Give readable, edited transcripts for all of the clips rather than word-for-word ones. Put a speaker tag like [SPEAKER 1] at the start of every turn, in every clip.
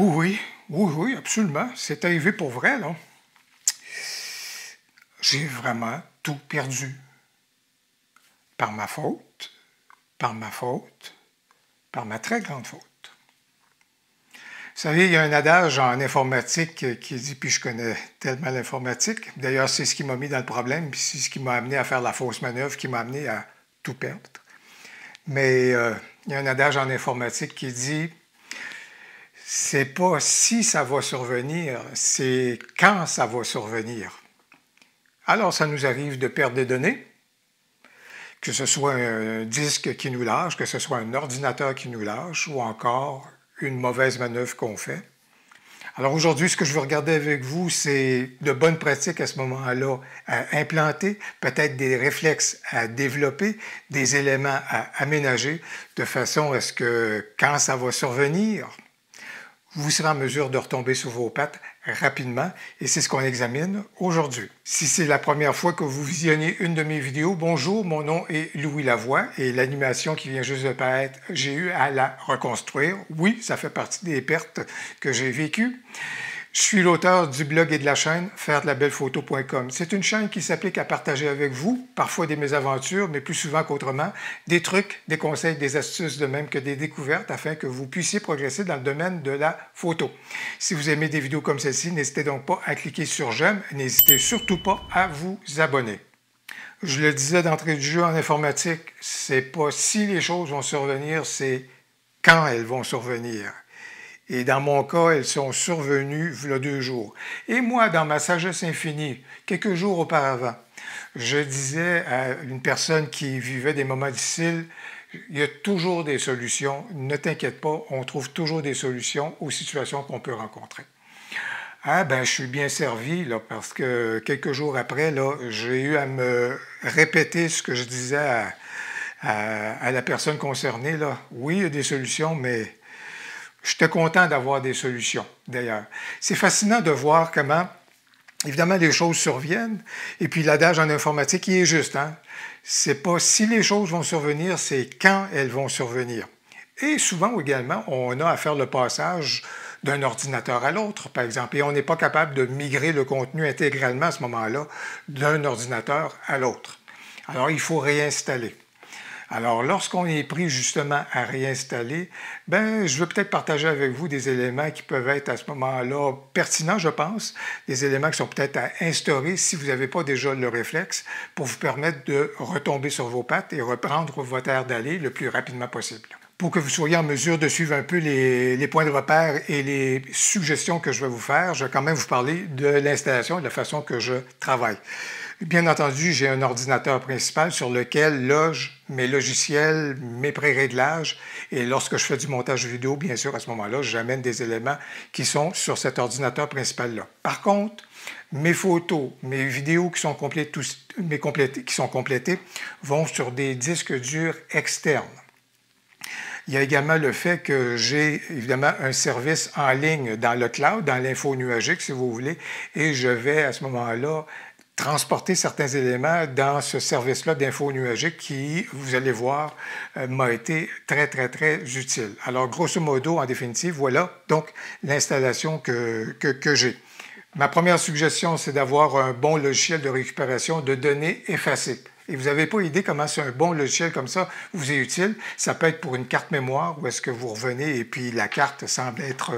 [SPEAKER 1] Oui, oui, absolument. C'est arrivé pour vrai, là. J'ai vraiment tout perdu. Par ma faute, par ma faute, par ma très grande faute. Vous savez, il y a un adage en informatique qui dit, puis je connais tellement l'informatique, d'ailleurs c'est ce qui m'a mis dans le problème, puis c'est ce qui m'a amené à faire la fausse manœuvre, qui m'a amené à tout perdre. Mais il y a un adage en informatique qui dit, c'est pas si ça va survenir, c'est quand ça va survenir. Alors ça nous arrive de perdre des données, que ce soit un disque qui nous lâche, que ce soit un ordinateur qui nous lâche, ou encore une mauvaise manœuvre qu'on fait. Alors aujourd'hui, ce que je veux regarder avec vous, c'est de bonnes pratiques à ce moment-là à implanter, peut-être des réflexes à développer, des éléments à aménager, de façon à ce que quand ça va survenir, vous serez en mesure de retomber sur vos pattes rapidement et c'est ce qu'on examine aujourd'hui. Si c'est la première fois que vous visionnez une de mes vidéos, bonjour, mon nom est Louis Lavoie et l'animation qui vient juste de paraître, j'ai eu à la reconstruire. Oui, ça fait partie des pertes que j'ai vécues. Je suis l'auteur du blog et de la chaîne fairedelabellephoto.com. C'est une chaîne qui s'applique à partager avec vous, parfois des mésaventures, mais plus souvent qu'autrement, des trucs, des conseils, des astuces, de même que des découvertes, afin que vous puissiez progresser dans le domaine de la photo. Si vous aimez des vidéos comme celle-ci, n'hésitez donc pas à cliquer sur j'aime, n'hésitez surtout pas à vous abonner. Je le disais d'entrée de jeu en informatique, c'est pas si les choses vont survenir, c'est quand elles vont survenir. Et dans mon cas, elles sont survenues il y a 2 jours. Et moi, dans ma sagesse infinie, quelques jours auparavant, je disais à une personne qui vivait des moments difficiles, il y a toujours des solutions, ne t'inquiète pas, on trouve toujours des solutions aux situations qu'on peut rencontrer. Ah ben, je suis bien servi, là, parce que quelques jours après, là, j'ai eu à me répéter ce que je disais à la personne concernée. Là. Oui, il y a des solutions, mais j'étais content d'avoir des solutions, d'ailleurs. C'est fascinant de voir comment, évidemment, les choses surviennent. Et puis, l'adage en informatique, il est juste. Hein? C'est pas si les choses vont survenir, c'est quand elles vont survenir. Et souvent, également, on a à faire le passage d'un ordinateur à l'autre, par exemple. Et on n'est pas capable de migrer le contenu intégralement à ce moment-là d'un ordinateur à l'autre. Alors, il faut réinstaller. Alors, lorsqu'on est pris justement à réinstaller, ben, je veux peut-être partager avec vous des éléments qui peuvent être à ce moment-là pertinents, je pense, des éléments qui sont peut-être à instaurer si vous n'avez pas déjà le réflexe pour vous permettre de retomber sur vos pattes et reprendre votre air d'aller le plus rapidement possible. Pour que vous soyez en mesure de suivre un peu les points de repère et les suggestions que je vais vous faire, je vais quand même vous parler de l'installation et de la façon que je travaille. Bien entendu, j'ai un ordinateur principal sur lequel logent mes logiciels, mes pré-réglages. Et lorsque je fais du montage vidéo, bien sûr, à ce moment-là, j'amène des éléments qui sont sur cet ordinateur principal-là. Par contre, mes photos, mes vidéos qui sont complétées vont sur des disques durs externes. Il y a également le fait que j'ai évidemment un service en ligne dans le cloud, dans l'info nuagique, si vous voulez, et je vais à ce moment-là transporter certains éléments dans ce service-là d'info nuagique qui, vous allez voir, m'a été très, très, très utile. Alors, grosso modo, en définitive, voilà donc l'installation que j'ai. Ma première suggestion, c'est d'avoir un bon logiciel de récupération de données effacées. Et vous n'avez pas idée comment un bon logiciel comme ça vous est utile. Ça peut être pour une carte mémoire où est-ce que vous revenez et puis la carte semble être,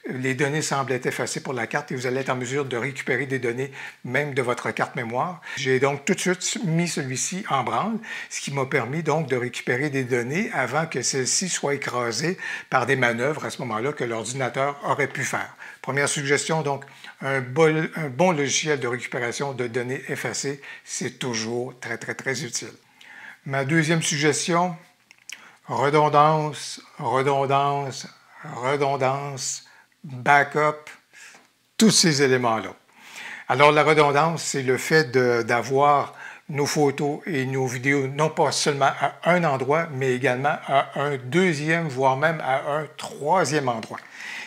[SPEAKER 1] les données semblent être effacées pour la carte et vous allez être en mesure de récupérer des données même de votre carte mémoire. J'ai donc tout de suite mis celui-ci en branle, ce qui m'a permis donc de récupérer des données avant que celles-ci soient écrasées par des manœuvres à ce moment-là que l'ordinateur aurait pu faire. Première suggestion, donc, un bon logiciel de récupération de données effacées, c'est toujours très, très, très utile. Ma deuxième suggestion, redondance, redondance, redondance, backup, tous ces éléments-là. Alors, la redondance, c'est le fait d'avoir nos photos et nos vidéos, non pas seulement à un endroit, mais également à un deuxième, voire même à un troisième endroit.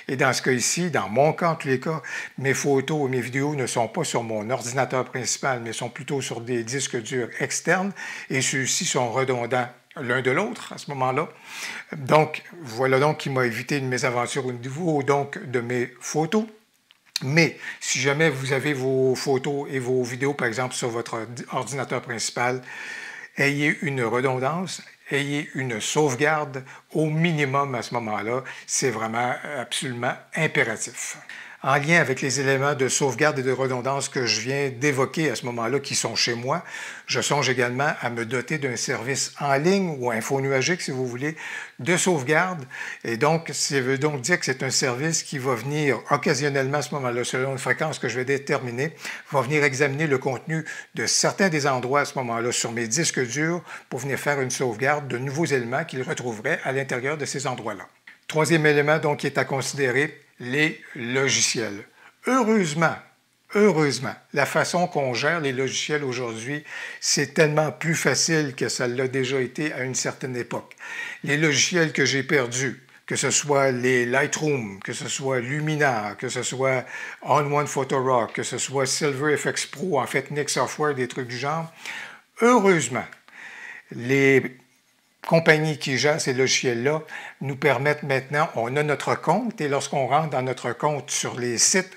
[SPEAKER 1] Et dans ce cas ici, dans mon cas en tous les cas, mes photos et mes vidéos ne sont pas sur mon ordinateur principal, mais sont plutôt sur des disques durs externes et ceux-ci sont redondants l'un de l'autre à ce moment-là. Donc, voilà donc qui m'a évité une mésaventure au niveau donc de mes photos. Mais si jamais vous avez vos photos et vos vidéos, par exemple, sur votre ordinateur principal, ayez une redondance, ayez une sauvegarde au minimum à ce moment-là. C'est vraiment absolument impératif. En lien avec les éléments de sauvegarde et de redondance que je viens d'évoquer à ce moment-là, qui sont chez moi, je songe également à me doter d'un service en ligne ou infonuagique, si vous voulez, de sauvegarde. Et donc, ça veut donc dire que c'est un service qui va venir occasionnellement à ce moment-là, selon une fréquence que je vais déterminer, va venir examiner le contenu de certains des endroits à ce moment-là sur mes disques durs pour venir faire une sauvegarde de nouveaux éléments qu'il retrouverait à l'intérieur de ces endroits-là. Troisième élément donc qui est à considérer, les logiciels. Heureusement, la façon qu'on gère les logiciels aujourd'hui, c'est tellement plus facile que ça l'a déjà été à une certaine époque. Les logiciels que j'ai perdus, que ce soit les Lightroom, que ce soit Luminar, que ce soit On1 Photorock, que ce soit Silver FX Pro, en fait Nik Software, des trucs du genre, heureusement, les compagnies qui gèrent ces logiciels-là nous permettent maintenant, on a notre compte et lorsqu'on rentre dans notre compte sur les sites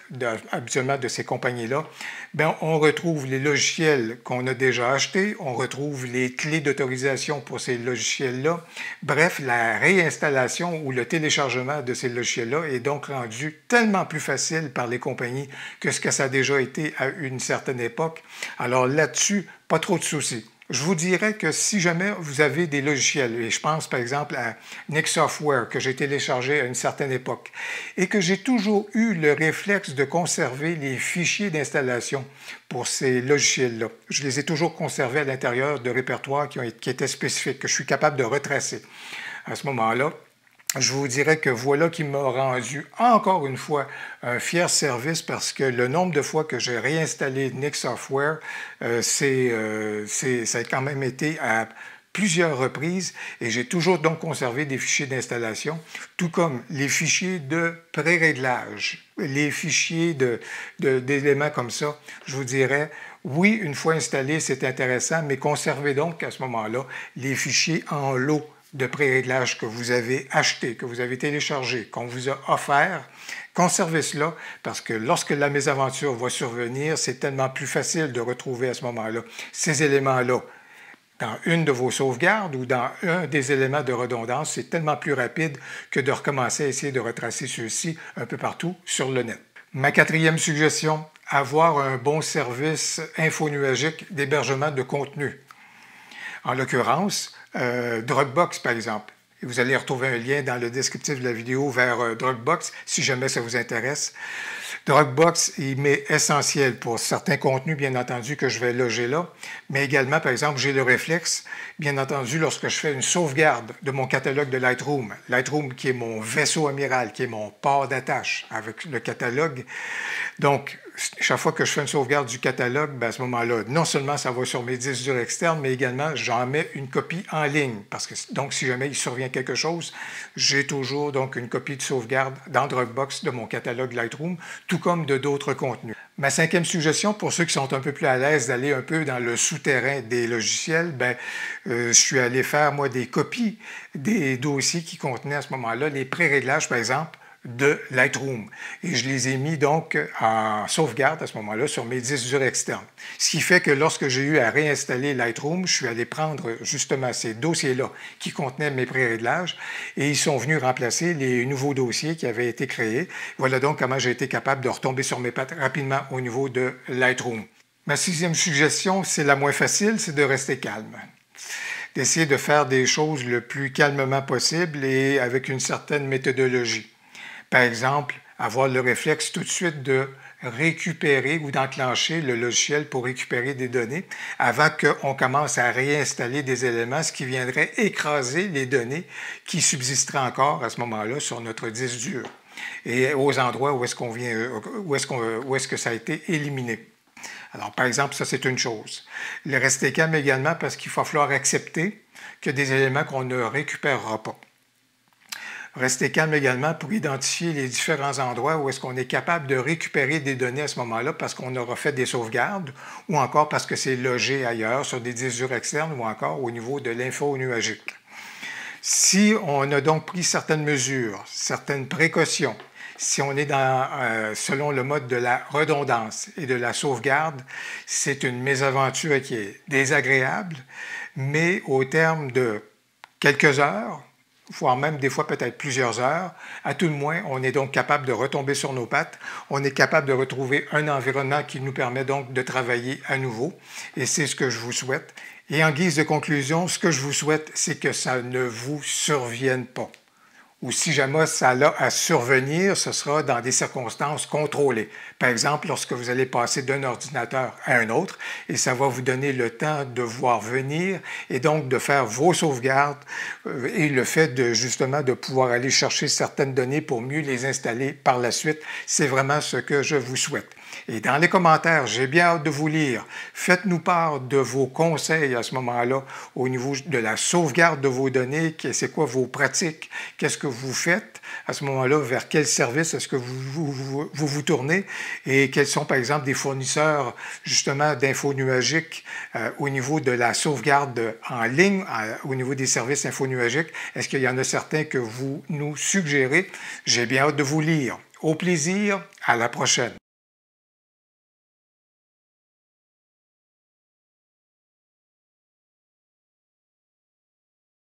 [SPEAKER 1] habituellement de ces compagnies-là, bien, on retrouve les logiciels qu'on a déjà achetés, on retrouve les clés d'autorisation pour ces logiciels-là. Bref, la réinstallation ou le téléchargement de ces logiciels-là est donc rendu tellement plus facile par les compagnies que ce que ça a déjà été à une certaine époque. Alors là-dessus, pas trop de soucis. Je vous dirais que si jamais vous avez des logiciels, et je pense par exemple à Nik Software que j'ai téléchargé à une certaine époque, et que j'ai toujours eu le réflexe de conserver les fichiers d'installation pour ces logiciels-là. Je les ai toujours conservés à l'intérieur de répertoires qui étaient spécifiques, que je suis capable de retracer. À ce moment-là, je vous dirais que voilà qui m'a rendu encore une fois un fier service parce que le nombre de fois que j'ai réinstallé Nik Software, ça a quand même été à plusieurs reprises et j'ai toujours donc conservé des fichiers d'installation, tout comme les fichiers de pré-réglage, les fichiers d'éléments comme ça. Je vous dirais, oui, une fois installé, c'est intéressant, mais conservez donc à ce moment-là les fichiers en lot de pré-réglage que vous avez acheté, que vous avez téléchargé, qu'on vous a offert, conservez cela parce que lorsque la mésaventure va survenir, c'est tellement plus facile de retrouver à ce moment-là ces éléments-là dans une de vos sauvegardes ou dans un des éléments de redondance. C'est tellement plus rapide que de recommencer à essayer de retracer ceux-ci un peu partout sur le net. Ma quatrième suggestion, avoir un bon service infonuagique d'hébergement de contenu. En l'occurrence, Dropbox, par exemple. Et vous allez retrouver un lien dans le descriptif de la vidéo vers Dropbox, si jamais ça vous intéresse. Dropbox, il m'est essentiel pour certains contenus, bien entendu, que je vais loger là, mais également, par exemple, j'ai le réflexe, bien entendu, lorsque je fais une sauvegarde de mon catalogue de Lightroom, Lightroom qui est mon vaisseau amiral, qui est mon port d'attache avec le catalogue. Donc, chaque fois que je fais une sauvegarde du catalogue, bien à ce moment-là, non seulement ça va sur mes disques durs externes, mais également j'en mets une copie en ligne. Parce que donc, si jamais il survient quelque chose, j'ai toujours donc une copie de sauvegarde dans Dropbox de mon catalogue Lightroom, tout comme de d'autres contenus. Ma cinquième suggestion, pour ceux qui sont un peu plus à l'aise d'aller un peu dans le souterrain des logiciels, bien, je suis allé faire, moi, des copies des dossiers qui contenaient à ce moment-là les pré-réglages, par exemple, de Lightroom. Et je les ai mis donc en sauvegarde à ce moment-là sur mes disques durs externes. Ce qui fait que lorsque j'ai eu à réinstaller Lightroom, je suis allé prendre justement ces dossiers-là qui contenaient mes pré-réglages et ils sont venus remplacer les nouveaux dossiers qui avaient été créés. Voilà donc comment j'ai été capable de retomber sur mes pattes rapidement au niveau de Lightroom. Ma sixième suggestion, c'est la moins facile, c'est de rester calme. D'essayer de faire des choses le plus calmement possible et avec une certaine méthodologie. Par exemple, avoir le réflexe tout de suite de récupérer ou d'enclencher le logiciel pour récupérer des données avant qu'on commence à réinstaller des éléments, ce qui viendrait écraser les données qui subsisteraient encore à ce moment-là sur notre disque dur et aux endroits où est-ce que ça a été éliminé. Alors, par exemple, ça, c'est une chose. Le rester calme également parce qu'il va falloir accepter qu'il y a des éléments qu'on ne récupérera pas. Restez calme également pour identifier les différents endroits où est-ce qu'on est capable de récupérer des données à ce moment-là parce qu'on aura fait des sauvegardes ou encore parce que c'est logé ailleurs sur des disques durs externes ou encore au niveau de l'info nuagique. Si on a donc pris certaines mesures, certaines précautions, si on est selon le mode de la redondance et de la sauvegarde, c'est une mésaventure qui est désagréable, mais au terme de quelques heures, voire même des fois peut-être plusieurs heures, à tout le moins, on est donc capable de retomber sur nos pattes, on est capable de retrouver un environnement qui nous permet donc de travailler à nouveau, et c'est ce que je vous souhaite. Et en guise de conclusion, ce que je vous souhaite, c'est que ça ne vous survienne pas. Ou si jamais ça a à survenir, ce sera dans des circonstances contrôlées. Par exemple, lorsque vous allez passer d'un ordinateur à un autre, et ça va vous donner le temps de voir venir et donc de faire vos sauvegardes et le fait de justement de pouvoir aller chercher certaines données pour mieux les installer par la suite, c'est vraiment ce que je vous souhaite. Et dans les commentaires, j'ai bien hâte de vous lire. Faites-nous part de vos conseils à ce moment-là au niveau de la sauvegarde de vos données. C'est quoi vos pratiques? Qu'est-ce que vous faites à ce moment-là? Vers quel service est-ce que vous tournez? Et quels sont, par exemple, des fournisseurs justement d'infos nuagiques au niveau de la sauvegarde en ligne, au niveau des services info nuagiques? Est-ce qu'il y en a certains que vous nous suggérez? J'ai bien hâte de vous lire. Au plaisir, à la prochaine.